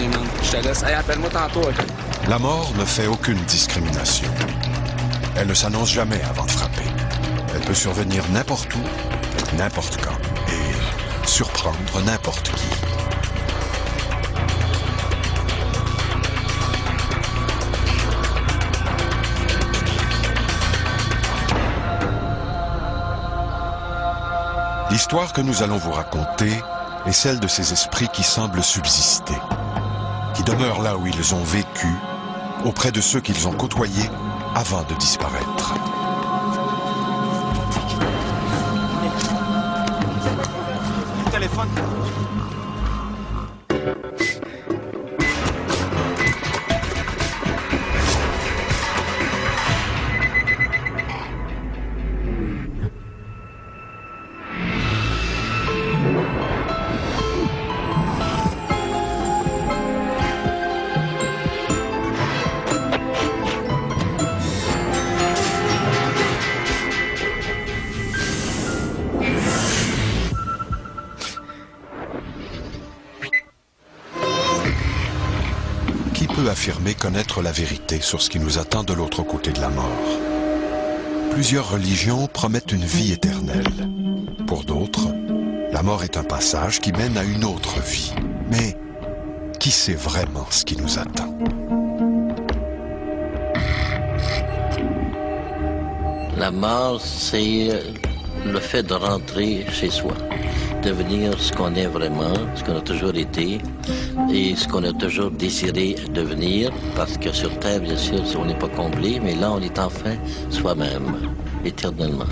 Désolé, man. Je te laisse. Hey, appelle-moi tantôt, OK? La mort ne fait aucune discrimination. Elle ne s'annonce jamais avant de frapper. Elle peut survenir n'importe où, n'importe quand, et surprendre n'importe qui. L'histoire que nous allons vous raconter est celle de ces esprits qui semblent subsister, qui demeurent là où ils ont vécu, auprès de ceux qu'ils ont côtoyés avant de disparaître. Téléphone. Affirmer connaître la vérité sur ce qui nous attend de l'autre côté de la mort. Plusieurs religions promettent une vie éternelle. Pour d'autres, la mort est un passage qui mène à une autre vie. Mais qui sait vraiment ce qui nous attend? La mort, c'est le fait de rentrer chez soi, devenir ce qu'on est vraiment, ce qu'on a toujours été et ce qu'on a toujours désiré devenir, parce que sur Terre, bien sûr, on n'est pas comblé, mais là, on est enfin soi-même, éternellement.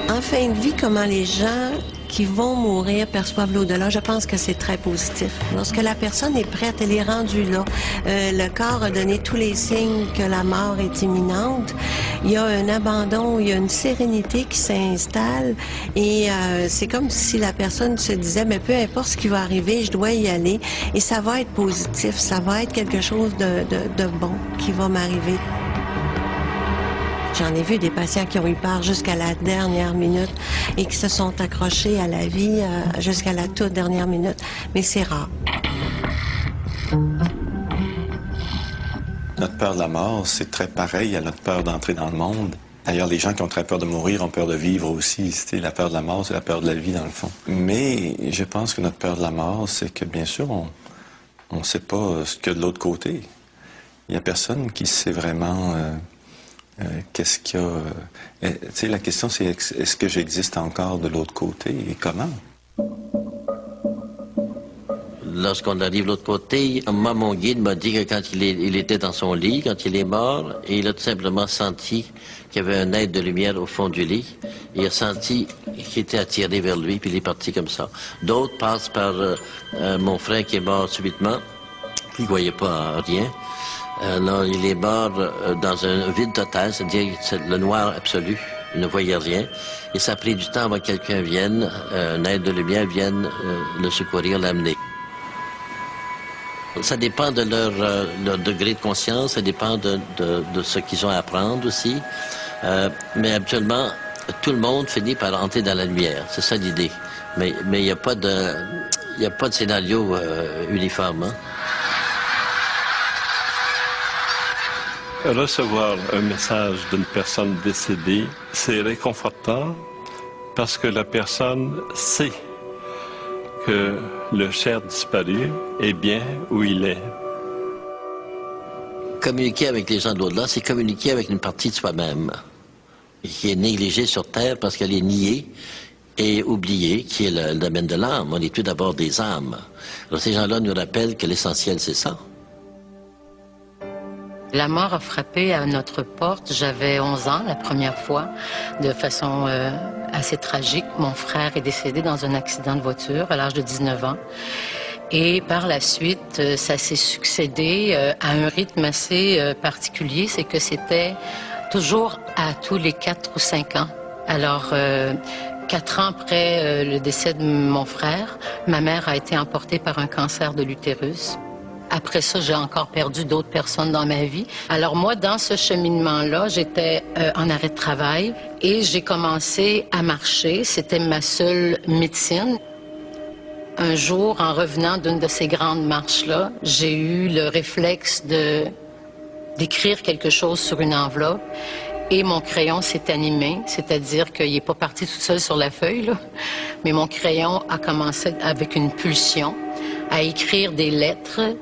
En fin de vie, comment les gens qui vont mourir perçoivent l'au-delà, je pense que c'est très positif. Lorsque la personne est prête, elle est rendue là. Le corps a donné tous les signes que la mort est imminente. Il y a un abandon, il y a une sérénité qui s'installe et c'est comme si la personne se disait, mais peu importe ce qui va arriver, je dois y aller et ça va être positif, ça va être quelque chose de bon qui va m'arriver. J'en ai vu des patients qui ont eu peur jusqu'à la dernière minute et qui se sont accrochés à la vie jusqu'à la toute dernière minute. Mais c'est rare. Notre peur de la mort, c'est très pareil à notre peur d'entrer dans le monde. D'ailleurs, les gens qui ont très peur de mourir ont peur de vivre aussi. C'est la peur de la mort, c'est la peur de la vie, dans le fond. Mais je pense que notre peur de la mort, c'est que, bien sûr, on ne sait pas ce qu'il y a de l'autre côté. Il n'y a personne qui sait vraiment... qu'est-ce qu'il y a... tu sais, la question, c'est est-ce que j'existe encore de l'autre côté et comment? Lorsqu'on arrive de l'autre côté, moi, mon guide m'a dit que quand il était dans son lit, quand il est mort, et il a tout simplement senti qu'il y avait un être de lumière au fond du lit. Il a senti qu'il était attiré vers lui, puis il est parti comme ça. D'autres passent par mon frère qui est mort subitement, qui ne voyait pas rien. Alors, il est mort dans un vide total, c'est-à-dire le noir absolu. Il ne voyait rien. Et ça a pris du temps avant que quelqu'un vienne, un être de lumière vienne le secourir, l'amener. Ça dépend de leur degré de conscience, ça dépend de ce qu'ils ont à apprendre aussi. Mais habituellement, tout le monde finit par entrer dans la lumière. C'est ça l'idée. Mais il n'y a pas de scénario uniforme. Hein? Recevoir un message d'une personne décédée, c'est réconfortant parce que la personne sait que le cher disparu est bien où il est. Communiquer avec les gens de l'au-delà, c'est communiquer avec une partie de soi-même qui est négligée sur Terre parce qu'elle est niée et oubliée, qui est le domaine de l'âme. On est tout d'abord des âmes. Alors ces gens-là nous rappellent que l'essentiel, c'est ça. La mort a frappé à notre porte. J'avais 11 ans la première fois, de façon assez tragique. Mon frère est décédé dans un accident de voiture à l'âge de 19 ans. Et par la suite, ça s'est succédé à un rythme assez particulier. C'est que c'était toujours à tous les 4 ou 5 ans. Alors, 4 ans après le décès de mon frère, ma mère a été emportée par un cancer de l'utérus. Après ça, j'ai encore perdu d'autres personnes dans ma vie. Alors moi, dans ce cheminement-là, j'étais en arrêt de travail et j'ai commencé à marcher. C'était ma seule médecine. Un jour, en revenant d'une de ces grandes marches-là, j'ai eu le réflexe d'écrire quelque chose sur une enveloppe et mon crayon s'est animé, c'est-à-dire qu'il n'est pas parti tout seul sur la feuille, là, mais mon crayon a commencé avec une pulsion à écrire des lettres,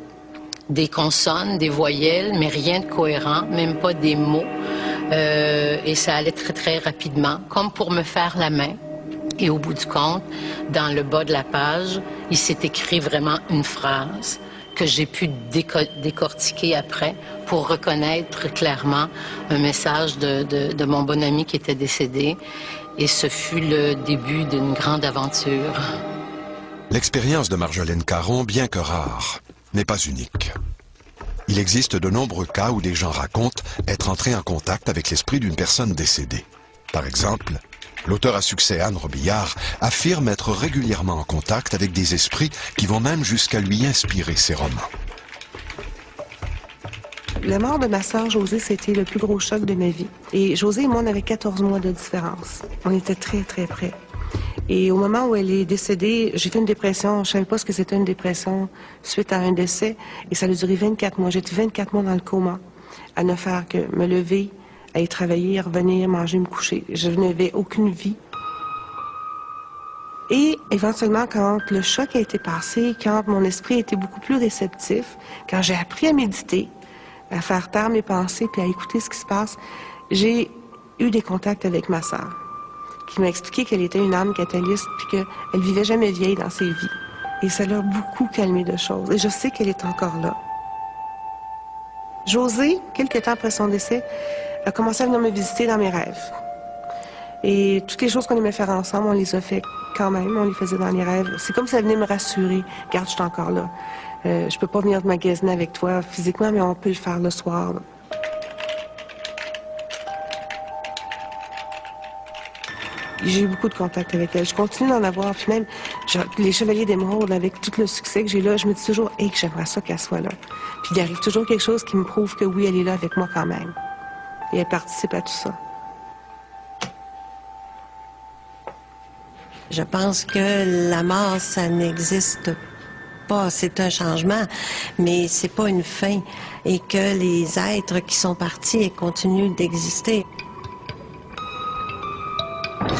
des consonnes, des voyelles, mais rien de cohérent, même pas des mots. Et ça allait très, très rapidement, comme pour me faire la main. Et au bout du compte, dans le bas de la page, il s'est écrit vraiment une phrase que j'ai pu décortiquer après pour reconnaître clairement un message de mon bon ami qui était décédé. Et ce fut le début d'une grande aventure. L'expérience de Marjolaine Caron, bien que rare, n'est pas unique. Il existe de nombreux cas où des gens racontent être entrés en contact avec l'esprit d'une personne décédée. Par exemple, l'auteur à succès Anne Robillard affirme être régulièrement en contact avec des esprits qui vont même jusqu'à lui inspirer ses romans. La mort de ma sœur Josée, c'était le plus gros choc de ma vie. Et Josée et moi, on avait 14 mois de différence. On était très, très près. Et au moment où elle est décédée, j'ai fait une dépression. Je savais pas ce que c'était une dépression suite à un décès. Et ça a duré 24 mois. J'étais 24 mois dans le coma, à ne faire que me lever, aller travailler, revenir, manger, me coucher. Je n'avais aucune vie. Et éventuellement, quand le choc a été passé, quand mon esprit était beaucoup plus réceptif, quand j'ai appris à méditer, à faire taire mes pensées puis à écouter ce qui se passe, j'ai eu des contacts avec ma sœur, qui m'a expliqué qu'elle était une âme catalyste puis qu'elle vivait jamais vieille dans ses vies. Et ça l'a beaucoup calmé de choses. Et je sais qu'elle est encore là. Josée, quelques temps après son décès, a commencé à venir me visiter dans mes rêves. Et toutes les choses qu'on aimait faire ensemble, on les a fait quand même, on les faisait dans les rêves. C'est comme si elle venait me rassurer. « Regarde, je suis encore là. Je peux pas venir te magasiner avec toi physiquement, mais on peut le faire le soir. » J'ai eu beaucoup de contacts avec elle. Je continue d'en avoir. Puis même, les Chevaliers d'Émeraude, avec tout le succès que j'ai là, je me dis toujours, hey, que j'aimerais ça qu'elle soit là. Puis il arrive toujours quelque chose qui me prouve que oui, elle est là avec moi quand même. Et elle participe à tout ça. Je pense que la mort, ça n'existe pas. C'est un changement, mais c'est pas une fin. Et que les êtres qui sont partis continuent d'exister.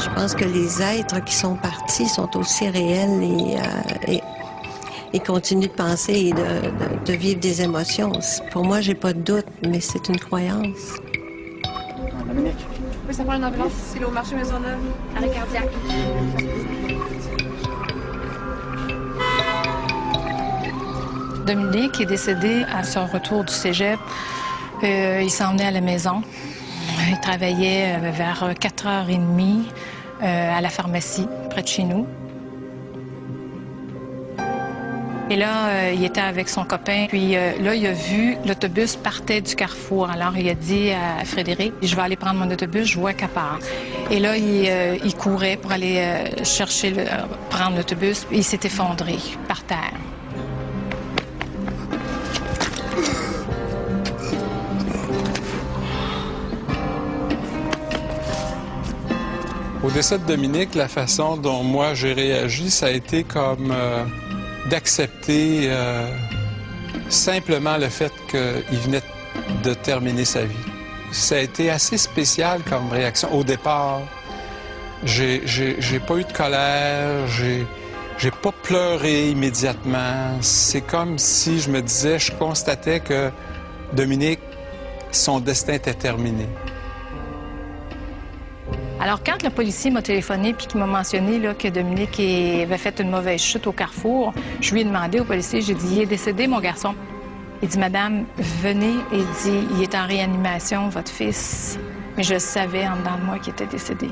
Je pense que les êtres qui sont partis sont aussi réels et continuent de penser et de vivre des émotions. Pour moi, j'ai pas de doute, mais c'est une croyance. Dominique. Oui, ça prend une ambulance. C'est au marché Maisonneuve, arrêt cardiaque. Dominique est décédé à son retour du cégep. Il s'en venait à la maison. Il travaillait vers 4h30 à la pharmacie, près de chez nous. Et là, il était avec son copain. Puis là, il a vu l'autobus partait du carrefour. Alors, il a dit à Frédéric, je vais aller prendre mon autobus, je vois qu'elle part. Et là, il courait pour aller prendre l'autobus. Il s'est effondré par terre. Au décès de Dominique, la façon dont moi j'ai réagi, ça a été comme d'accepter simplement le fait qu'il venait de terminer sa vie. Ça a été assez spécial comme réaction. Au départ, j'ai pas eu de colère, j'ai pas pleuré immédiatement. C'est comme si je me disais, je constatais que Dominique, son destin était terminé. Alors, quand le policier m'a téléphoné et qu'il m'a mentionné là, que Dominique avait fait une mauvaise chute au carrefour, je lui ai demandé au policier, j'ai dit, il est décédé, mon garçon. Il dit, madame, venez. Et il dit, il est en réanimation, votre fils. Mais je savais en dedans de moi qu'il était décédé.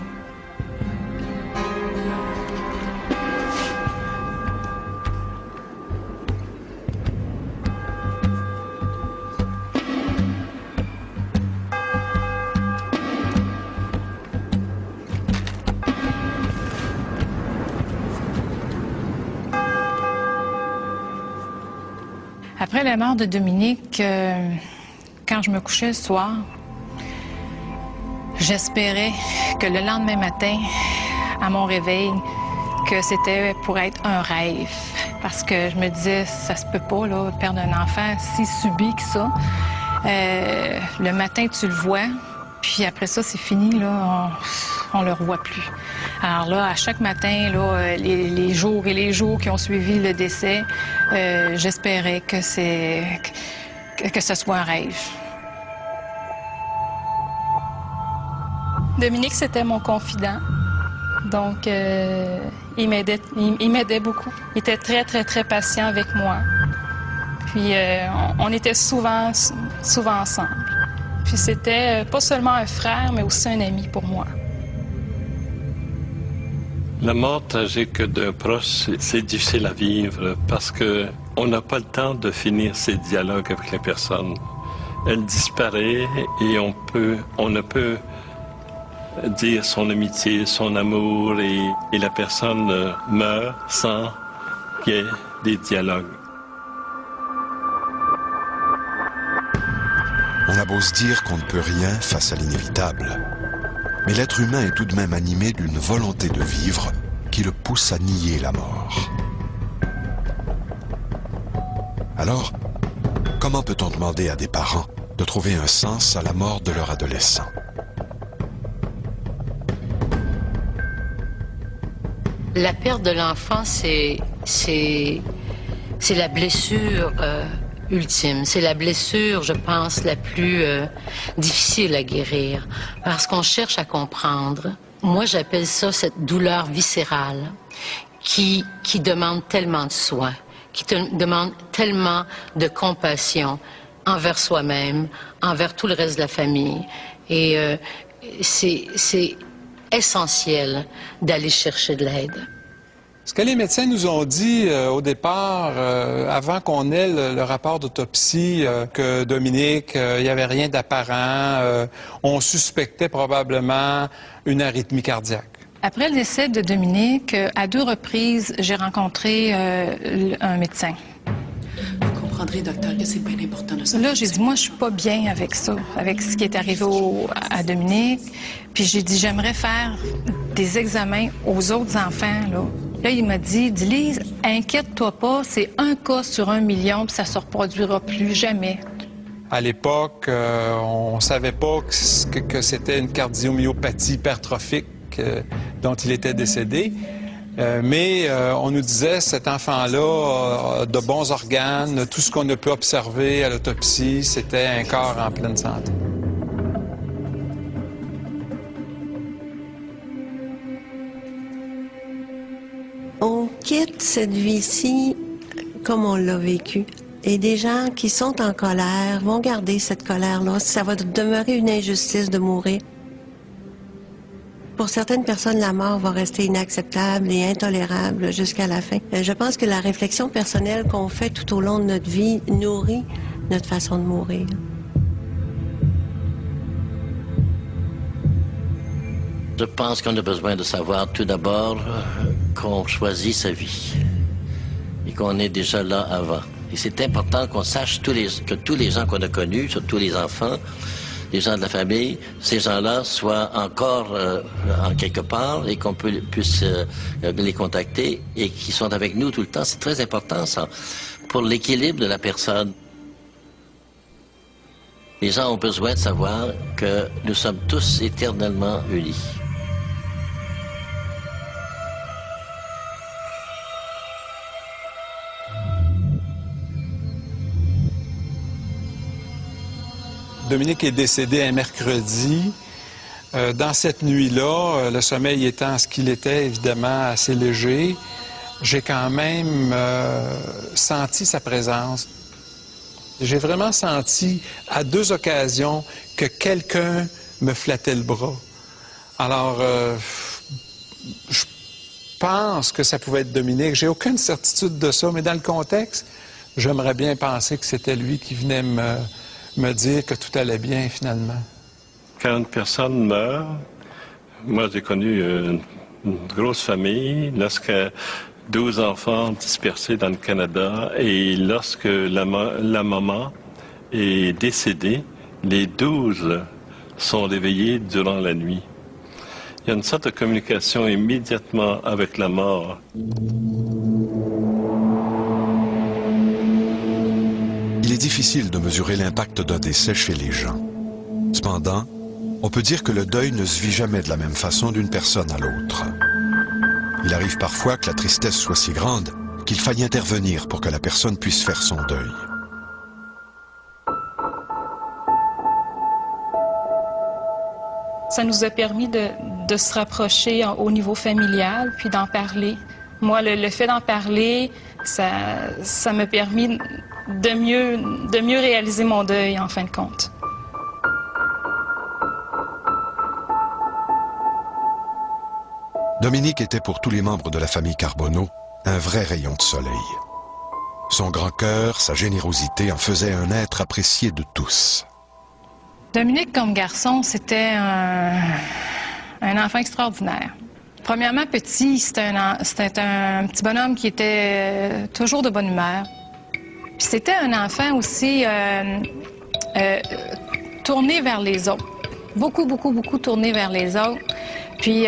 Après la mort de Dominique, quand je me couchais le soir, j'espérais que le lendemain matin, à mon réveil, que c'était pour être un rêve. parce que je me disais, ça se peut pas, là, perdre un enfant si subit que ça. Le matin, tu le vois, puis après ça, c'est fini, là, on le revoit plus. Alors là, à chaque matin, là, les jours et les jours qui ont suivi le décès, j'espérais que ce soit un rêve. Dominique, c'était mon confident. Donc, il m'aidait beaucoup. Il était très, très, très patient avec moi. Puis, on était souvent ensemble. Puis, c'était pas seulement un frère, mais aussi un ami pour moi. La mort tragique d'un proche, c'est difficile à vivre parce qu'on n'a pas le temps de finir ces dialogues avec la personne. Elle disparaît et on ne peut dire son amitié, son amour et la personne meurt sans qu'il y ait des dialogues. On a beau se dire qu'on ne peut rien face à l'inévitable, mais l'être humain est tout de même animé d'une volonté de vivre qui le pousse à nier la mort. Alors, comment peut-on demander à des parents de trouver un sens à la mort de leur adolescent? La perte de l'enfant, c'est la blessure ultime. C'est la blessure, je pense, la plus difficile à guérir. Parce qu'on cherche à comprendre. Moi, j'appelle ça cette douleur viscérale qui demande tellement de soins, qui demande tellement de compassion envers soi-même, envers tout le reste de la famille. Et c'est essentiel d'aller chercher de l'aide. Ce que les médecins nous ont dit au départ, avant qu'on ait le rapport d'autopsie, que Dominique, il n'y avait rien d'apparent, on suspectait probablement une arythmie cardiaque. Après le décès de Dominique, à 2 reprises, j'ai rencontré un médecin. Vous comprendrez, docteur, que c'est bien important de savoir. Là, j'ai dit, moi, je suis pas bien avec ça, avec ce qui est arrivé à Dominique. Puis j'ai dit, j'aimerais faire des examens aux autres enfants, là. Là, il m'a dit, Lise, inquiète-toi pas, c'est 1 cas sur 1 million, puis ça se reproduira plus jamais. À l'époque, on savait pas que c'était une cardiomyopathie hypertrophique dont il était décédé. Mais on nous disait, cet enfant-là a de bons organes, tout ce qu'on a pu observer à l'autopsie, c'était un corps en pleine santé. On quitte cette vie-ci comme on l'a vécue. Et des gens qui sont en colère vont garder cette colère-là. Ça va demeurer une injustice de mourir. Pour certaines personnes, la mort va rester inacceptable et intolérable jusqu'à la fin. Je pense que la réflexion personnelle qu'on fait tout au long de notre vie nourrit notre façon de mourir. Je pense qu'on a besoin de savoir tout d'abord qu'on choisit sa vie et qu'on est déjà là avant. Et c'est important qu'on sache que tous les gens qu'on a connus, surtout les enfants, les gens de la famille, ces gens-là soient encore en quelque part et qu'on puisse les contacter et qu'ils sont avec nous tout le temps. C'est très important, ça, pour l'équilibre de la personne. Les gens ont besoin de savoir que nous sommes tous éternellement unis. Dominique est décédé un mercredi. Dans cette nuit-là, le sommeil étant ce qu'il était, évidemment, assez léger, j'ai quand même senti sa présence. J'ai vraiment senti, à 2 occasions, que quelqu'un me flattait le bras. Alors, je pense que ça pouvait être Dominique. J'ai aucune certitude de ça, mais dans le contexte, j'aimerais bien penser que c'était lui qui venait me dire que tout allait bien, finalement. Quand une personne meurt, moi j'ai connu une grosse famille, lorsque 12 enfants dispersés dans le Canada, et lorsque la maman est décédée, les 12 sont réveillés durant la nuit. Il y a une sorte de communication immédiatement avec la mort. difficile de mesurer l'impact d'un décès chez les gens. Cependant, on peut dire que le deuil ne se vit jamais de la même façon d'une personne à l'autre. Il arrive parfois que la tristesse soit si grande qu'il faille intervenir pour que la personne puisse faire son deuil. Ça nous a permis de se rapprocher au niveau familial, puis d'en parler. Moi, le fait d'en parler, ça m'a permis de mieux réaliser mon deuil, en fin de compte. Dominique était pour tous les membres de la famille Carbonneau un vrai rayon de soleil. Son grand cœur, sa générosité en faisaient un être apprécié de tous. Dominique, comme garçon, c'était un enfant extraordinaire. Premièrement, petit, c'était un petit bonhomme qui était toujours de bonne humeur. Puis c'était un enfant aussi tourné vers les autres. Beaucoup tourné vers les autres. Puis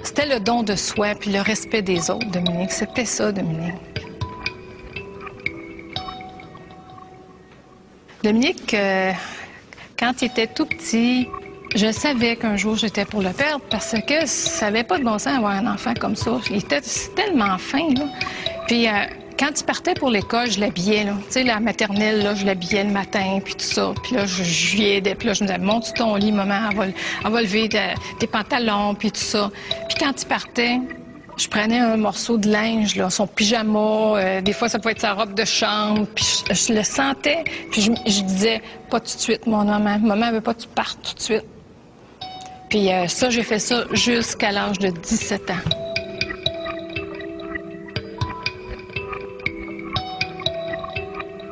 c'était le don de soi, puis le respect des autres, Dominique. C'était ça, Dominique. Dominique, quand il était tout petit, je savais qu'un jour j'étais pour le perdre parce que ça n'avait pas de bon sens d'avoir un enfant comme ça. Il était tellement fin, là. Puis quand il partait pour l'école, je l'habillais, là. Tu sais, la maternelle, là, je l'habillais le matin, puis tout ça. Puis là, je lui aidais. Puis là, je me disais, monte sur ton lit, maman, elle va lever tes pantalons, puis tout ça. Puis quand il partait, je prenais un morceau de linge, là, son pyjama, des fois ça pouvait être sa robe de chambre, puis je le sentais, puis je disais, pas tout de suite, mon maman. Maman veut pas que tu partes tout de suite. Puis ça, j'ai fait ça jusqu'à l'âge de 17 ans.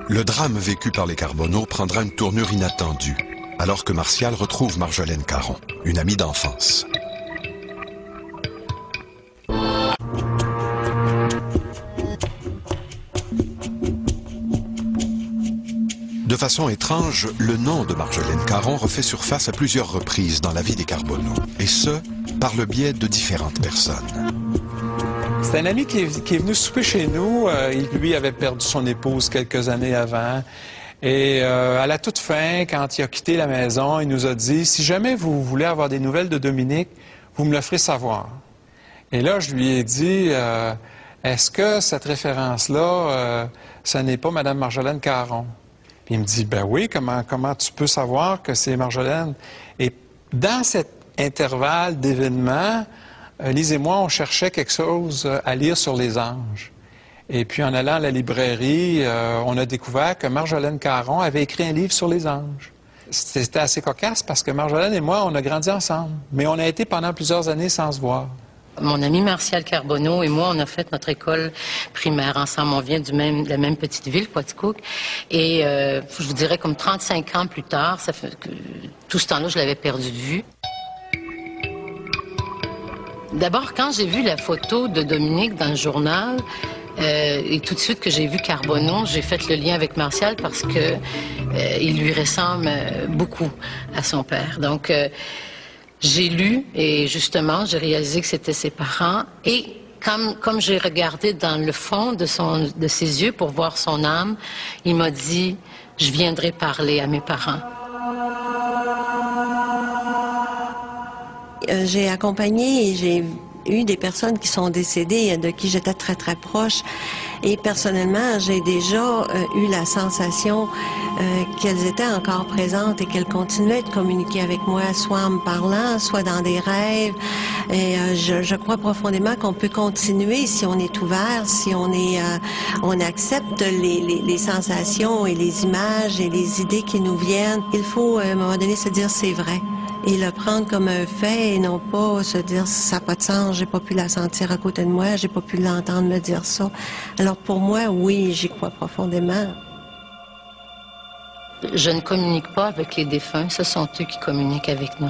Le drame vécu par les Carbonneau prendra une tournure inattendue, alors que Martial retrouve Marjolaine Caron, une amie d'enfance. De façon étrange, le nom de Marjolaine Caron refait surface à plusieurs reprises dans la vie des Carbonneau, et ce, par le biais de différentes personnes. C'est un ami qui est venu souper chez nous. Lui avait perdu son épouse quelques années avant. Et à la toute fin, quand il a quitté la maison, il nous a dit, si jamais vous voulez avoir des nouvelles de Dominique, vous me le ferez savoir. Et là, je lui ai dit, est-ce que cette référence-là, ce n'est pas Mme Marjolaine Caron? Puis il me dit, ben oui, comment tu peux savoir que c'est Marjolaine? Et dans cet intervalle d'événements, Lise et moi, on cherchait quelque chose à lire sur les anges. Et puis en allant à la librairie, on a découvert que Marjolaine Caron avait écrit un livre sur les anges. C'était assez cocasse parce que Marjolaine et moi, on a grandi ensemble. Mais on a été pendant plusieurs années sans se voir. Mon ami Martial Carbonneau et moi, on a fait notre école primaire ensemble. On vient de la même petite ville, Poiticook. Et je vous dirais comme 35 ans plus tard, ça fait que tout ce temps-là, je l'avais perdu de vue. D'abord, quand j'ai vu la photo de Dominique dans le journal, et tout de suite que j'ai vu Carbonneau, j'ai fait le lien avec Martial parce que il lui ressemble beaucoup à son père. Donc, j'ai lu et justement, j'ai réalisé que c'était ses parents. Et comme j'ai regardé dans le fond de ses yeux pour voir son âme, il m'a dit, je viendrai parler à mes parents. J'ai accompagné et j'ai eu des personnes qui sont décédées, de qui j'étais très très proche. Et personnellement, j'ai déjà eu la sensation qu'elles étaient encore présentes et qu'elles continuaient de communiquer avec moi, soit en me parlant, soit dans des rêves. Et je crois profondément qu'on peut continuer si on est ouvert, si on accepte les sensations et les images et les idées qui nous viennent. Il faut à un moment donné se dire c'est vrai. Et le prendre comme un fait et non pas se dire ça n'a pas de sens, j'ai pas pu la sentir à côté de moi, j'ai pas pu l'entendre me dire ça. Alors pour moi, oui, j'y crois profondément. Je ne communique pas avec les défunts, ce sont eux qui communiquent avec nous.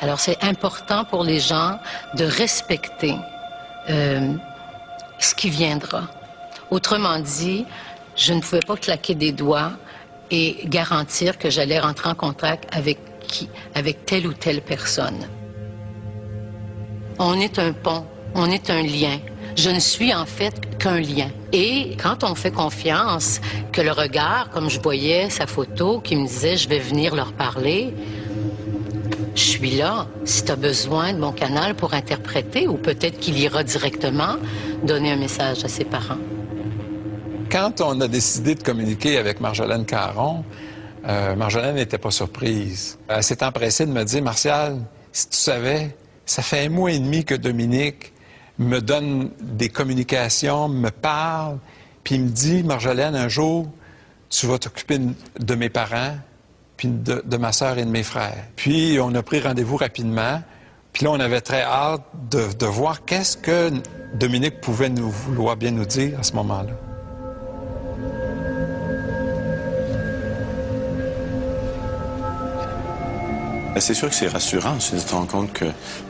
Alors c'est important pour les gens de respecter ce qui viendra. Autrement dit, je ne pouvais pas claquer des doigts et garantir que j'allais rentrer en contact avec telle ou telle personne. On est un pont, on est un lien. Je ne suis en fait qu'un lien. Et quand on fait confiance, que le regard, comme je voyais sa photo, qui me disait « je vais venir leur parler », je suis là. Si tu as besoin de mon canal pour interpréter, ou peut-être qu'il ira directement donner un message à ses parents. Quand on a décidé de communiquer avec Marjolaine Caron, Marjolaine n'était pas surprise. Elle s'est empressée de me dire « Martial, si tu savais, ça fait 1 mois et demi que Dominique me donne des communications, me parle, puis il me dit, Marjolaine, un jour, tu vas t'occuper de mes parents, puis de ma sœur et de mes frères. » Puis on a pris rendez-vous rapidement, puis là on avait très hâte de voir qu'est-ce que Dominique pouvait vouloir bien nous dire à ce moment-là. C'est sûr que c'est rassurant. Tu te rends compte que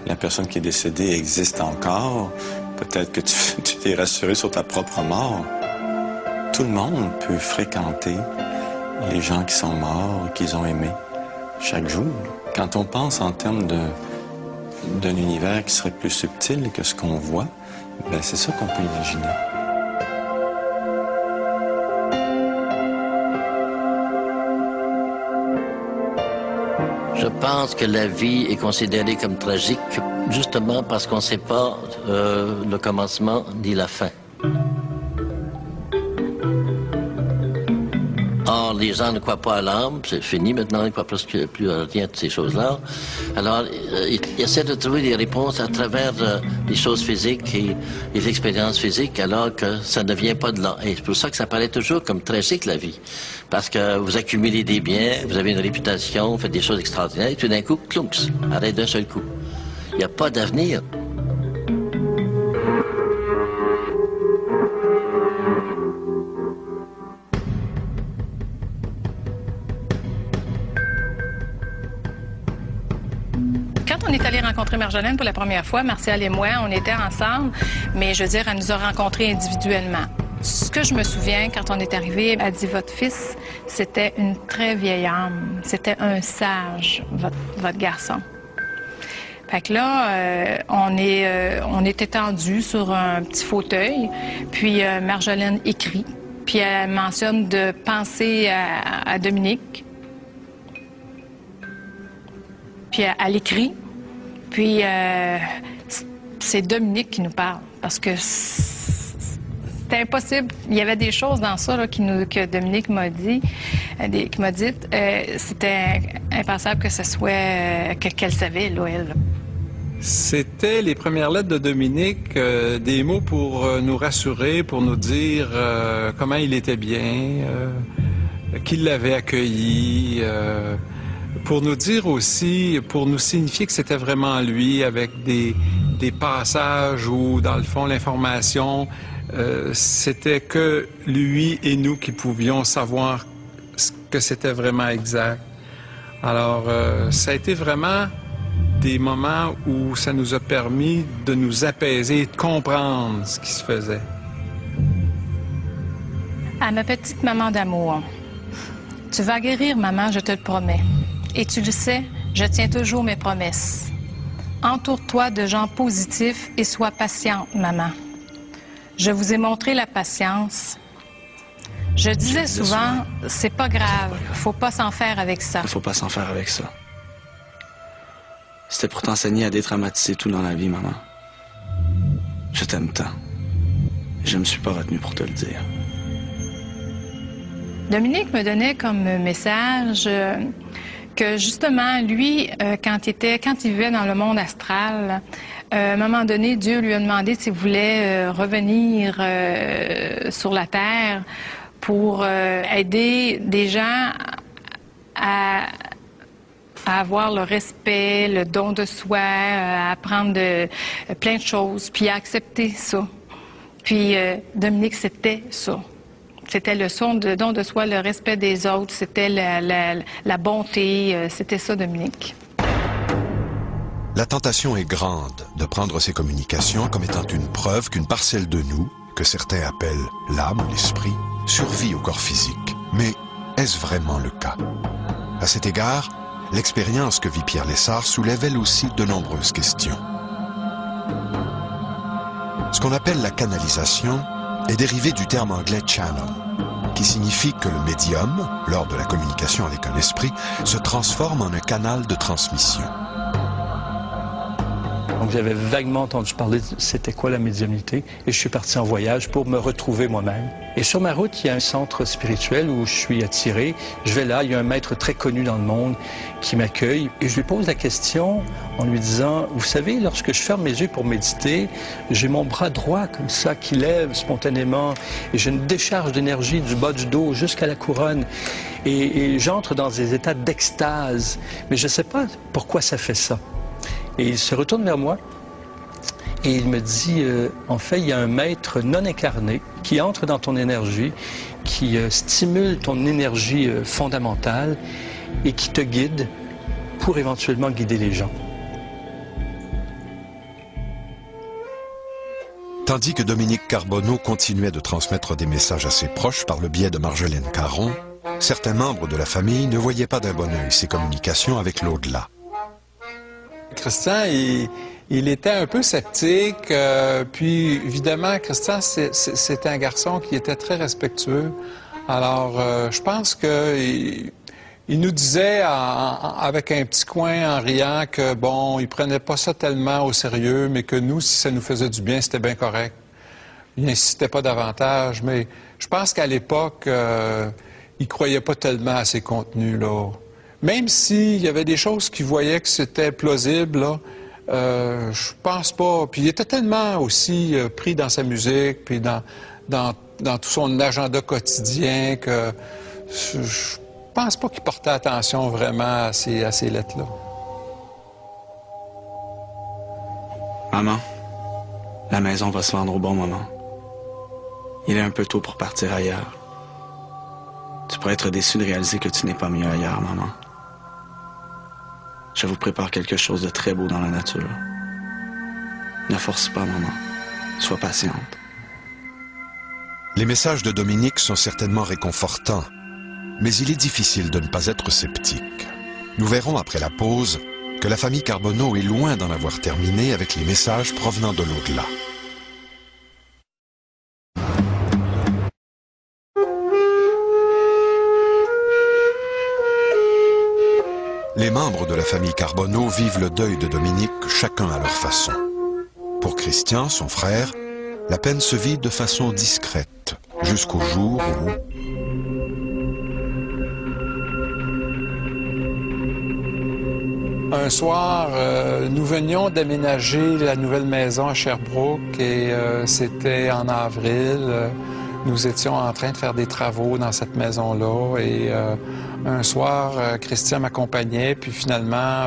la personne qui est décédée existe encore. Peut-être que tu t'es rassuré sur ta propre mort. Tout le monde peut fréquenter les gens qui sont morts, qu'ils ont aimés, chaque jour. Quand on pense en termes d'un univers qui serait plus subtil que ce qu'on voit, ben c'est ça qu'on peut imaginer. Je pense que la vie est considérée comme tragique justement parce qu'on ne sait pas le commencement ni la fin. Or, les gens ne croient pas à l'âme, c'est fini maintenant, ils ne croient plus à rien de ces choses-là. Alors, ils essaient de trouver des réponses à travers les choses physiques et les expériences physiques, alors que ça ne vient pas de là. Et c'est pour ça que ça paraît toujours comme tragique, la vie. Parce que vous accumulez des biens, vous avez une réputation, vous faites des choses extraordinaires, et tout d'un coup, clonks, arrête d'un seul coup. Il n'y a pas d'avenir. Quand on est allé rencontrer Marjolaine pour la première fois, Martial et moi, on était ensemble, mais je veux dire, elle nous a rencontrés individuellement. Ce que je me souviens, quand on est arrivé, elle dit « Votre fils, c'était une très vieille âme. C'était un sage, votre garçon. » Fait que là, on est étendu sur un petit fauteuil, puis Marjolaine écrit, puis elle mentionne de penser à Dominique. Puis elle écrit, puis c'est Dominique qui nous parle, parce que c'était impossible. Il y avait des choses dans ça là, que Dominique m'a dit, c'était impensable que ce soit qu'elle savait, là, elle. C'était les premières lettres de Dominique, des mots pour nous rassurer, pour nous dire comment il était bien, qu'il l'avait accueilli, pour nous dire aussi, pour nous signifier que c'était vraiment lui, avec des passages où, dans le fond, l'information, c'était que lui et nous qui pouvions savoir que c'était vraiment exact. Alors, ça a été vraiment des moments où ça nous a permis de nous apaiser et de comprendre ce qui se faisait. À ma petite maman d'amour, tu vas guérir, maman, je te le promets. Et tu le sais, je tiens toujours mes promesses. Entoure-toi de gens positifs et sois patiente, maman. Je vous ai montré la patience. Je disais souvent, c'est pas grave, faut pas s'en faire avec ça. Il faut pas s'en faire avec ça. C'était pour t'enseigner à détraumatiser tout dans la vie, maman. Je t'aime tant. Je me suis pas retenu pour te le dire. Dominique me donnait comme message que justement, lui, quand il vivait dans le monde astral, à un moment donné, Dieu lui a demandé s'il voulait revenir sur la Terre pour aider des gens à avoir le respect, le don de soi, à apprendre plein de choses, puis à accepter ça. Puis Dominique, c'était ça. C'était le don de soi, le respect des autres, c'était la bonté, c'était ça, Dominique. La tentation est grande de prendre ces communications comme étant une preuve qu'une parcelle de nous, que certains appellent l'âme ou l'esprit, survit au corps physique. Mais est-ce vraiment le cas? À cet égard, l'expérience que vit Pierre Lessard soulève elle aussi de nombreuses questions. Ce qu'on appelle la canalisation est dérivé du terme anglais « channel », qui signifie que le médium, lors de la communication avec un esprit, se transforme en un canal de transmission. Donc j'avais vaguement entendu parler de c'était quoi la médiumnité et je suis parti en voyage pour me retrouver moi-même. Et sur ma route, il y a un centre spirituel où je suis attiré. Je vais là, il y a un maître très connu dans le monde qui m'accueille et je lui pose la question en lui disant, vous savez, lorsque je ferme mes yeux pour méditer, j'ai mon bras droit comme ça qui lève spontanément et j'ai une décharge d'énergie du bas du dos jusqu'à la couronne et j'entre dans des états d'extase, mais je ne sais pas pourquoi ça fait ça. Et il se retourne vers moi et il me dit, en fait, il y a un maître non incarné qui entre dans ton énergie, qui stimule ton énergie fondamentale et qui te guide pour éventuellement guider les gens. Tandis que Dominique Carbonneau continuait de transmettre des messages à ses proches par le biais de Marjolaine Caron, certains membres de la famille ne voyaient pas d'un bon œil ses communications avec l'au-delà. Christian, il était un peu sceptique, puis évidemment, Christian, c'est un garçon qui était très respectueux. Alors, je pense qu'il nous disait avec un petit coin en riant que, bon, il prenait pas ça tellement au sérieux, mais que nous, si ça nous faisait du bien, c'était bien correct. Il n'insistait pas davantage, mais je pense qu'à l'époque, il croyait pas tellement à ces contenus-là. Même s'il y avait des choses qu'il voyait que c'était plausible, là, je pense pas. Puis il était tellement aussi pris dans sa musique, puis dans tout son agenda quotidien que je pense pas qu'il portait attention vraiment à ces lettres-là. Maman, la maison va se vendre au bon moment. Il est un peu tôt pour partir ailleurs. Tu pourrais être déçu de réaliser que tu n'es pas mieux ailleurs, maman. Je vous prépare quelque chose de très beau dans la nature. Ne force pas, maman. Sois patiente. Les messages de Dominique sont certainement réconfortants, mais il est difficile de ne pas être sceptique. Nous verrons après la pause que la famille Carbonneau est loin d'en avoir terminé avec les messages provenant de l'au-delà. Les membres de la famille Carbonneau vivent le deuil de Dominique chacun à leur façon. Pour Christian, son frère, la peine se vit de façon discrète, jusqu'au jour où... Un soir, nous venions d'aménager la nouvelle maison à Sherbrooke et c'était en avril. Nous étions en train de faire des travaux dans cette maison-là et un soir, Christian m'accompagnait, puis finalement,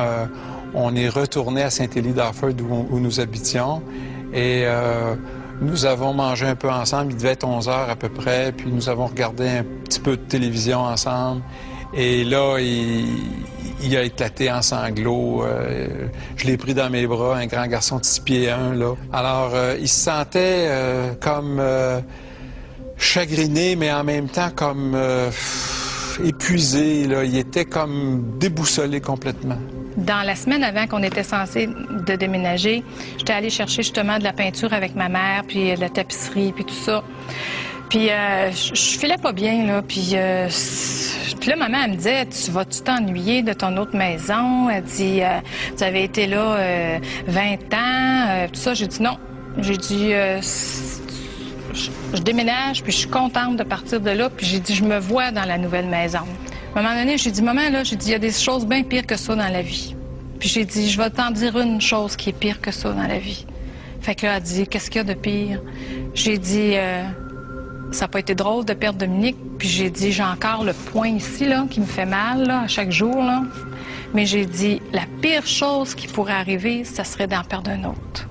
on est retourné à Saint-Élie-d'Harford où nous habitions et nous avons mangé un peu ensemble. Il devait être 11 heures à peu près, puis nous avons regardé un petit peu de télévision ensemble. Et là, il a éclaté en sanglots. Je l'ai pris dans mes bras, un grand garçon de 6 pieds 1, là. Alors, il se sentait comme chagriné, mais en même temps comme épuisé, là. Il était comme déboussolé complètement. Dans la semaine avant qu'on était censé de déménager, j'étais allée chercher justement de la peinture avec ma mère, puis de la tapisserie, puis tout ça. Puis je filais pas bien, là. Puis là, maman, elle me disait, tu vas-tu t'ennuyer de ton autre maison? Elle dit, tu avais été là 20 ans, tout ça. J'ai dit non. J'ai dit, je déménage, puis je suis contente de partir de là. Puis j'ai dit, je me vois dans la nouvelle maison. À un moment donné, j'ai dit, maman, là, j'ai dit, il y a des choses bien pires que ça dans la vie. Puis j'ai dit, je vais t'en dire une chose qui est pire que ça dans la vie. Fait que là, elle a dit, qu'est-ce qu'il y a de pire? J'ai dit, ça n'a pas été drôle de perdre Dominique. Puis j'ai dit, j'ai encore le poing ici, là, qui me fait mal, là, à chaque jour, là. Mais j'ai dit, la pire chose qui pourrait arriver, ça serait d'en perdre un autre.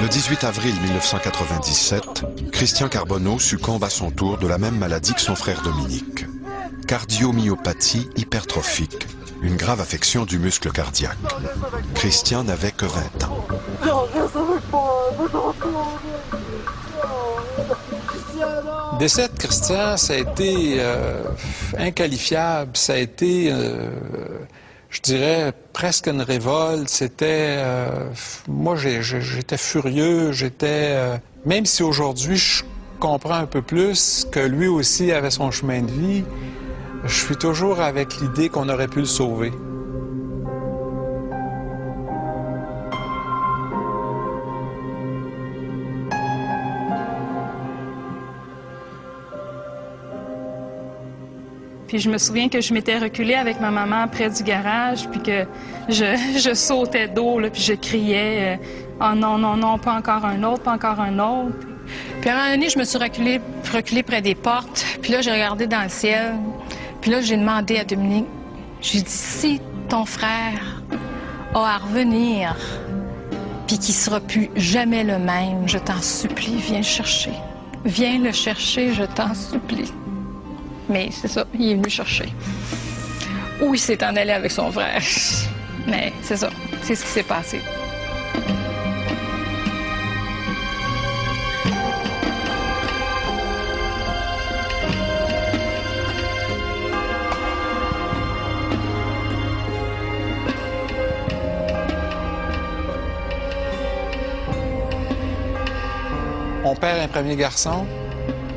Le 18 avril 1997, Christian Carbonneau succombe à son tour de la même maladie que son frère Dominique. cardiomyopathie hypertrophique, une grave affection du muscle cardiaque. Christian n'avait que 20 ans. Le décès de Christian, ça a été inqualifiable, ça a été, je dirais, presque une révolte. C'était, moi, j'étais furieux, même si aujourd'hui, je comprends un peu plus que lui aussi avait son chemin de vie, je suis toujours avec l'idée qu'on aurait pu le sauver. Puis je me souviens que je m'étais reculée avec ma maman près du garage, puis que je sautais d'eau, puis je criais « Oh non, non, non, pas encore un autre, pas encore un autre ». Puis à un moment donné, je me suis reculée près des portes, puis là, j'ai regardé dans le ciel, puis là, j'ai demandé à Dominique, j'ai dit « Si ton frère a à revenir, puis qu'il sera plus jamais le même, je t'en supplie, viens le chercher. Viens le chercher, je t'en supplie. » Mais c'est ça, il est venu chercher. Ou il s'est en allé avec son frère. Mais c'est ça, c'est ce qui s'est passé. On perd un premier garçon,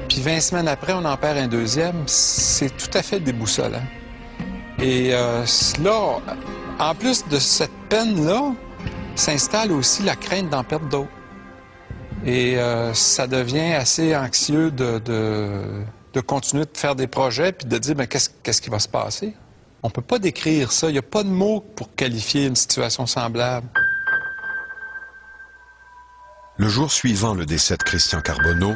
puis 20 semaines après, on en perd un deuxième. C'est tout à fait déboussolant. Et là, en plus de cette peine-là, s'installe aussi la crainte d'en perdre d'autres. Et ça devient assez anxieux de continuer de faire des projets puis de dire, bien, qu'est-ce qui va se passer? On ne peut pas décrire ça. Il n'y a pas de mots pour qualifier une situation semblable. Le jour suivant le décès de Christian Carbonneau,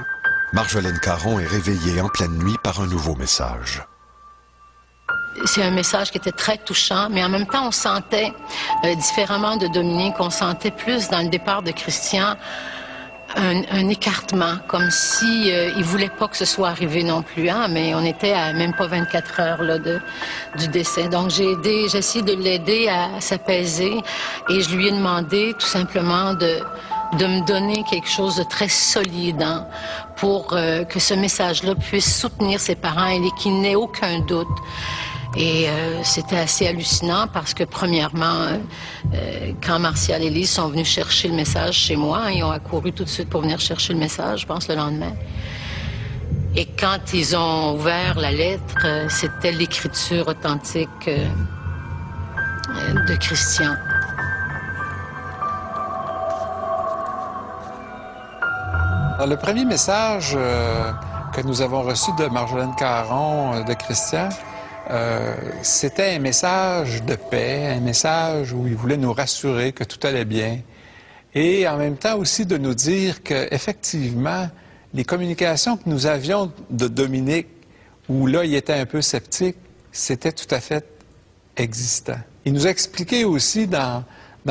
Marjolaine Caron est réveillée en pleine nuit par un nouveau message. C'est un message qui était très touchant, mais en même temps, on sentait, différemment de Dominique, on sentait plus dans le départ de Christian un écartement, comme si il voulait pas que ce soit arrivé non plus, hein, mais on était à même pas 24 heures là, du décès. Donc j'ai essayé de l'aider à s'apaiser et je lui ai demandé tout simplement de me donner quelque chose de très solide, hein, pour que ce message-là puisse soutenir ses parents et qu'il n'ait aucun doute. Et c'était assez hallucinant parce que, premièrement, quand Martial et Lise sont venus chercher le message chez moi, ils ont accouru tout de suite pour venir chercher le message, je pense, le lendemain. Et quand ils ont ouvert la lettre, c'était l'écriture authentique de Christian. Alors, le premier message que nous avons reçu de Marjolaine Caron, de Christian, c'était un message de paix, un message où il voulait nous rassurer que tout allait bien et en même temps aussi de nous dire qu'effectivement, les communications que nous avions de Dominique, où là, il était un peu sceptique, c'était tout à fait existant. Il nous a expliqué aussi dans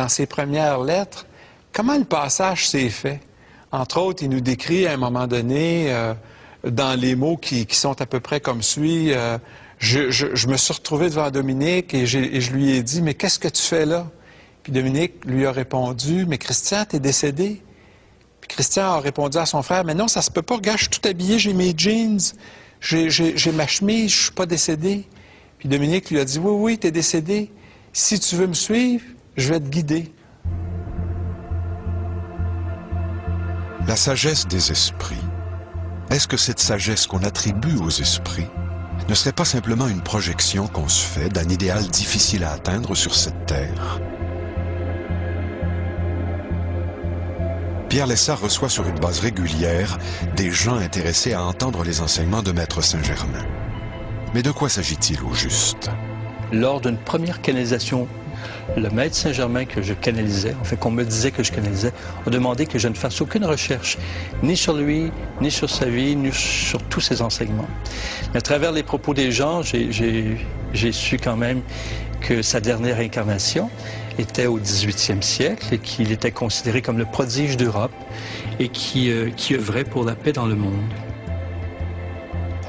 ses premières lettres comment le passage s'est fait. Entre autres, il nous décrit à un moment donné, dans les mots qui sont à peu près comme suit, je me suis retrouvé devant Dominique et je lui ai dit « Mais qu'est-ce que tu fais là? » Puis Dominique lui a répondu « Mais Christian, t'es décédé. » Puis Christian a répondu à son frère « Mais non, ça se peut pas, regarde, je suis tout habillé, j'ai mes jeans, j'ai ma chemise, je suis pas décédé. » Puis Dominique lui a dit « Oui, oui, t'es décédé. Si tu veux me suivre, je vais te guider. » La sagesse des esprits. Est-ce que cette sagesse qu'on attribue aux esprits ne serait pas simplement une projection qu'on se fait d'un idéal difficile à atteindre sur cette terre? Pierre Lessard reçoit sur une base régulière des gens intéressés à entendre les enseignements de Maître Saint-Germain. Mais de quoi s'agit-il au juste? Lors d'une première canalisation, le Maître Saint-Germain que je canalisais, en fait qu'on me disait que je canalisais, a demandé que je ne fasse aucune recherche, ni sur lui, ni sur sa vie, ni sur tous ses enseignements. Mais à travers les propos des gens, j'ai su quand même que sa dernière incarnation était au 18e siècle et qu'il était considéré comme le prodige d'Europe et qui œuvrait pour la paix dans le monde.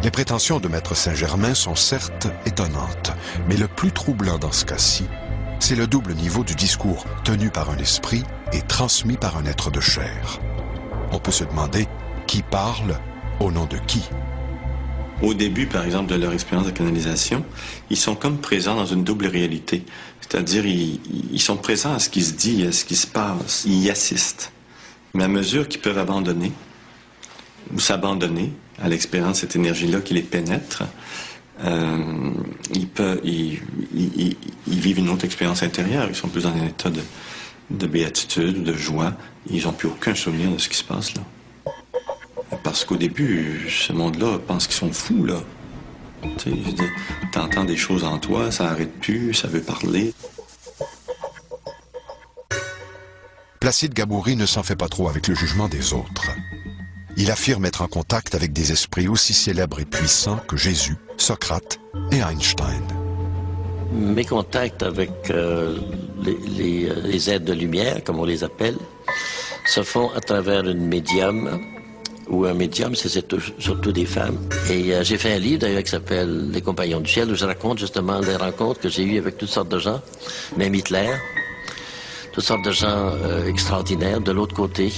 Les prétentions de Maître Saint-Germain sont certes étonnantes, mais le plus troublant dans ce cas-ci, c'est le double niveau du discours tenu par un esprit et transmis par un être de chair. On peut se demander qui parle au nom de qui. Au début, par exemple, de leur expérience de canalisation, ils sont comme présents dans une double réalité. C'est-à-dire, ils sont présents à ce qui se dit, à ce qui se passe. Ils y assistent. Mais à mesure qu'ils peuvent abandonner, ou s'abandonner à l'expérience de cette énergie-là qui les pénètre, ils vivent une autre expérience intérieure. Ils sont plus dans un état de béatitude, de joie. Ils n'ont plus aucun souvenir de ce qui se passe là. Parce qu'au début, ce monde-là pense qu'ils sont fous, là. Tu entends des choses en toi, ça n'arrête plus, ça veut parler. Placide Gabouri ne s'en fait pas trop avec le jugement des autres. Il affirme être en contact avec des esprits aussi célèbres et puissants que Jésus, Socrate et Einstein. Mes contacts avec les êtres de lumière, comme on les appelle, se font à travers une médium, ou un médium, c'est surtout des femmes. Et j'ai fait un livre d'ailleurs qui s'appelle Les Compagnons du Ciel, où je raconte justement les rencontres que j'ai eues avec toutes sortes de gens, même Hitler, toutes sortes de gens extraordinaires de l'autre côté,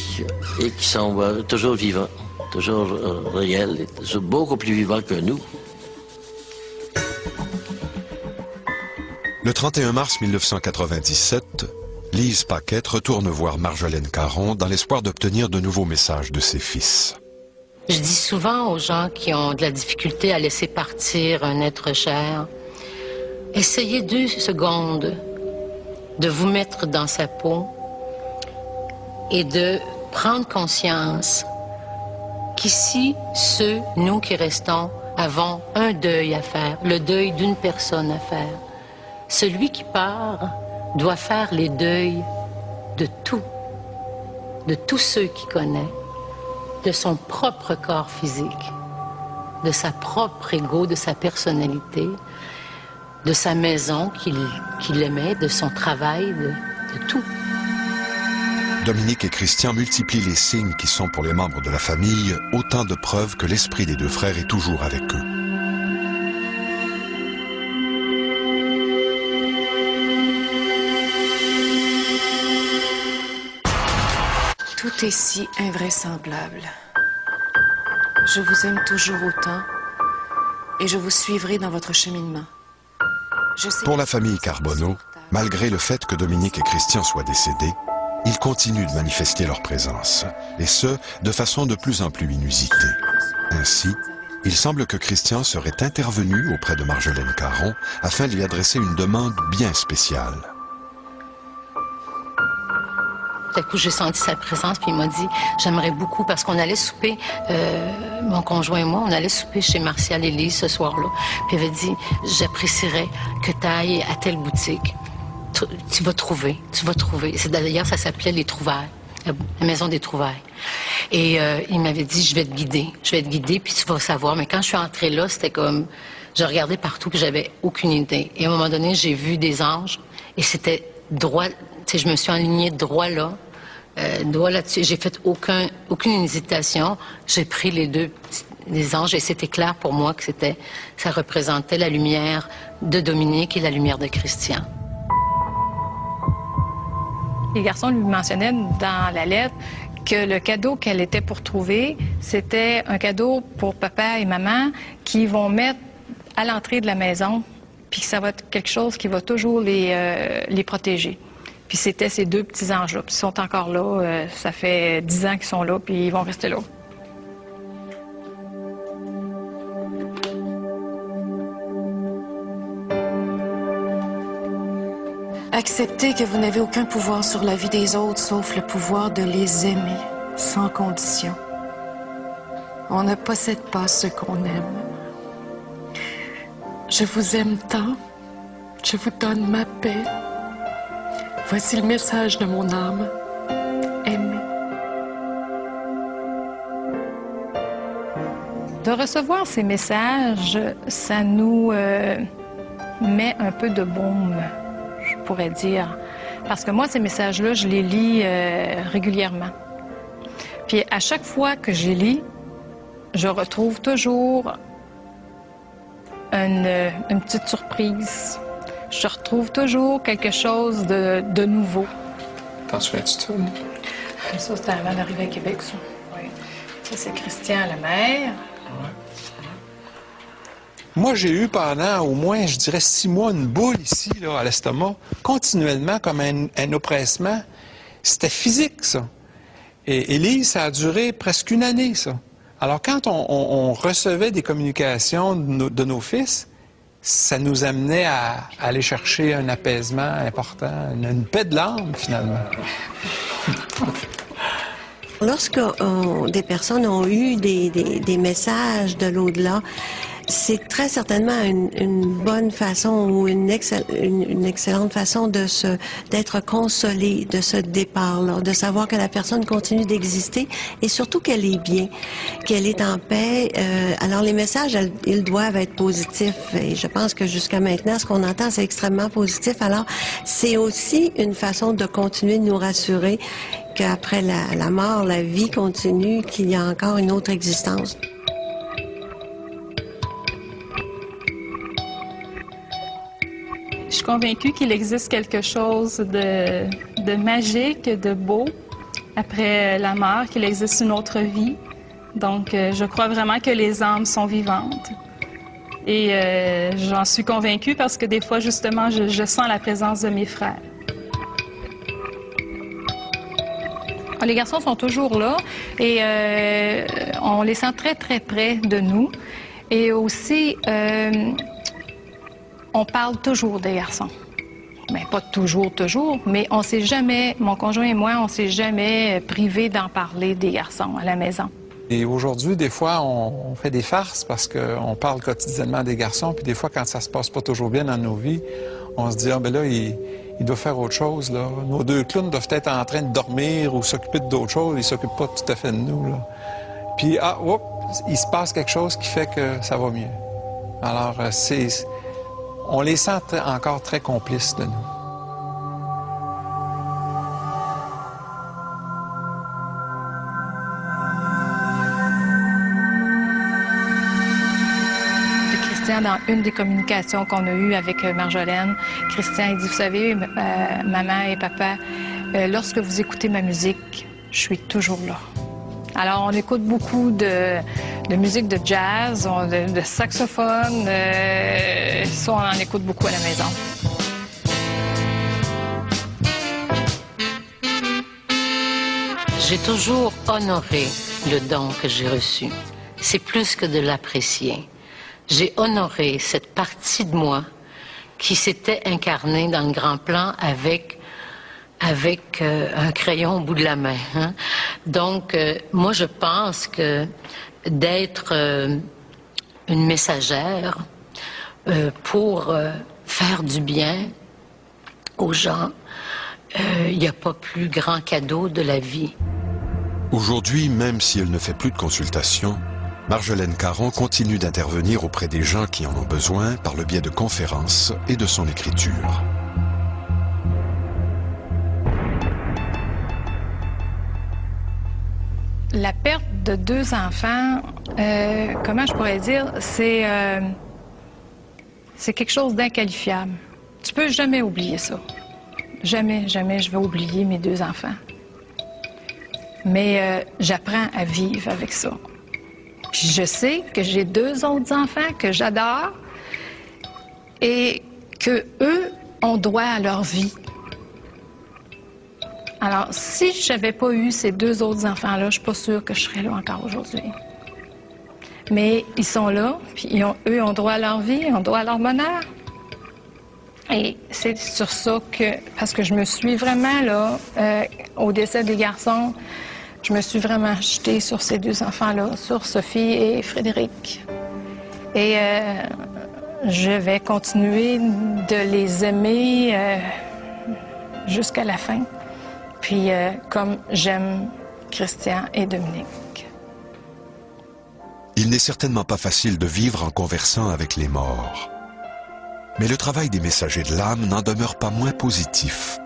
et qui sont toujours vivants, toujours réels, et toujours beaucoup plus vivants que nous. Le 31 mars 1997, Lise Paquette retourne voir Marjolaine Caron dans l'espoir d'obtenir de nouveaux messages de ses fils. Je dis souvent aux gens qui ont de la difficulté à laisser partir un être cher, essayez 2 secondes de vous mettre dans sa peau et de prendre conscience qu'ici, nous qui restons, avons un deuil à faire, le deuil d'une personne à faire. Celui qui part doit faire les deuils de tous ceux qu'il connaît, de son propre corps physique, de sa propre ego, de sa personnalité, de sa maison qu'il aimait, de son travail, de tout. Dominique et Christian multiplient les signes qui sont pour les membres de la famille autant de preuves que l'esprit des 2 frères est toujours avec eux. Tout est si invraisemblable. Je vous aime toujours autant et je vous suivrai dans votre cheminement. Pour la famille Carbonneau, malgré le fait que Dominique et Christian soient décédés, ils continuent de manifester leur présence, et ce, de façon de plus en plus inusitée. Ainsi, il semble que Christian serait intervenu auprès de Marjolaine Caron afin de lui adresser une demande bien spéciale. Tout à coup, j'ai senti sa présence, puis il m'a dit, j'aimerais beaucoup, parce qu'on allait souper, mon conjoint et moi, on allait souper chez Martial et Lise ce soir-là. Puis il avait dit, j'apprécierais que tu ailles à telle boutique. Tu vas trouver. D'ailleurs, ça s'appelait Les Trouvailles, la maison des Trouvailles. Et il m'avait dit, je vais te guider, puis tu vas savoir. Mais quand je suis entrée là, c'était comme, je regardais partout, puis j'avais aucune idée. Et à un moment donné, j'ai vu des anges, et c'était droit, tu sais, je me suis alignée droit là-dessus. J'ai fait aucune hésitation. J'ai pris les anges, et c'était clair pour moi que ça représentait la lumière de Dominique et la lumière de Christian. Les garçons lui mentionnaient dans la lettre que le cadeau qu'elle était pour trouver, c'était un cadeau pour papa et maman qui vont mettre à l'entrée de la maison, puis que ça va être quelque chose qui va toujours les protéger. Puis c'était ces 2 petits anges-là. Puis ils sont encore là, ça fait 10 ans qu'ils sont là, puis ils vont rester là. Acceptez que vous n'avez aucun pouvoir sur la vie des autres, sauf le pouvoir de les aimer, sans condition. On ne possède pas ce qu'on aime. Je vous aime tant, je vous donne ma paix. Voici le message de mon âme. Aimez. De recevoir ces messages, ça nous met un peu de baume, je pourrais dire. Parce que moi, ces messages-là, je les lis régulièrement. Puis à chaque fois que je les lis, je retrouve toujours une petite surprise. Je retrouve toujours quelque chose de nouveau. T'en souviens-tu de ça? Ça, c'était avant d'arriver à Québec, ça. Oui. Ça, c'est Christian Lemaire. Moi, j'ai eu pendant au moins, je dirais, 6 mois, une boule ici, là, à l'estomac, continuellement, comme un oppressement. C'était physique, ça. Et Élise, ça a duré presque 1 année, ça. Alors, quand on recevait des communications de nos fils, ça nous amenait à aller chercher un apaisement important, une paix de l'âme, finalement. Lorsque des personnes ont eu des messages de l'au-delà, c'est très certainement une bonne façon ou une excellente façon d'être consolé de ce départ-là, de savoir que la personne continue d'exister et surtout qu'elle est bien, qu'elle est en paix. Alors les messages, ils doivent être positifs et je pense que jusqu'à maintenant, ce qu'on entend, c'est extrêmement positif. Alors c'est aussi une façon de continuer de nous rassurer qu'après la mort, la vie continue, qu'il y a encore une autre existence. Je suis convaincue qu'il existe quelque chose de magique, de beau après la mort, qu'il existe une autre vie. Donc, je crois vraiment que les âmes sont vivantes. Et j'en suis convaincue parce que des fois, justement, je sens la présence de mes frères. Les garçons sont toujours là et on les sent très, très près de nous. Et aussi, on parle toujours des garçons. Bien, pas toujours, mais on s'est jamais, mon conjoint et moi, on s'est jamais privés d'en parler des garçons à la maison. Et aujourd'hui, des fois, on fait des farces parce qu'on parle quotidiennement des garçons, puis des fois, quand ça se passe pas toujours bien dans nos vies, on se dit, ah ben là, il doit faire autre chose, là. Nos 2 clowns doivent être en train de dormir ou s'occuper d'autres choses, ils s'occupent pas tout à fait de nous, là. Puis, il se passe quelque chose qui fait que ça va mieux. Alors, on les sent encore très complices de nous. Christian, dans une des communications qu'on a eues avec Marjolaine, Christian, il dit, vous savez, maman et papa, lorsque vous écoutez ma musique, je suis toujours là. Alors, on écoute beaucoup de musique de jazz, de saxophone. Ça, on en écoute beaucoup à la maison. J'ai toujours honoré le don que j'ai reçu. C'est plus que de l'apprécier. J'ai honoré cette partie de moi qui s'était incarnée dans le grand plan avec un crayon au bout de la main. Hein? Donc, moi, je pense que d'être une messagère pour faire du bien aux gens, il n'y a pas plus grand cadeau de la vie. Aujourd'hui, même si elle ne fait plus de consultation, Marjolaine Caron continue d'intervenir auprès des gens qui en ont besoin par le biais de conférences et de son écriture. La perte de 2 enfants, comment je pourrais dire, c'est quelque chose d'inqualifiable. Tu peux jamais oublier ça. Jamais, jamais je vais oublier mes 2 enfants. Mais j'apprends à vivre avec ça. Puis je sais que j'ai 2 autres enfants que j'adore et que eux ont droit à leur vie. Alors, si je n'avais pas eu ces 2 autres enfants-là, je ne suis pas sûre que je serais là encore aujourd'hui. Mais ils sont là, puis eux ont droit à leur vie, ont droit à leur bonheur. Et c'est sur ça que, parce que je me suis vraiment, là, au décès des garçons, je me suis vraiment jetée sur ces 2 enfants-là, sur Sophie et Frédéric. Et je vais continuer de les aimer jusqu'à la fin. Puis, comme j'aime Christian et Dominique. Il n'est certainement pas facile de vivre en conversant avec les morts. Mais le travail des messagers de l'âme n'en demeure pas moins positif.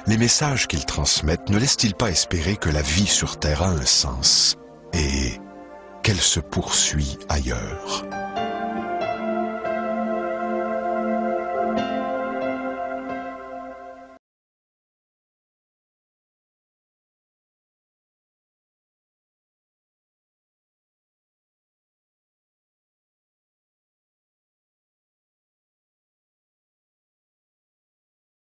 Les messages qu'ils transmettent ne laissent-ils pas espérer que la vie sur Terre a un sens et qu'elle se poursuit ailleurs?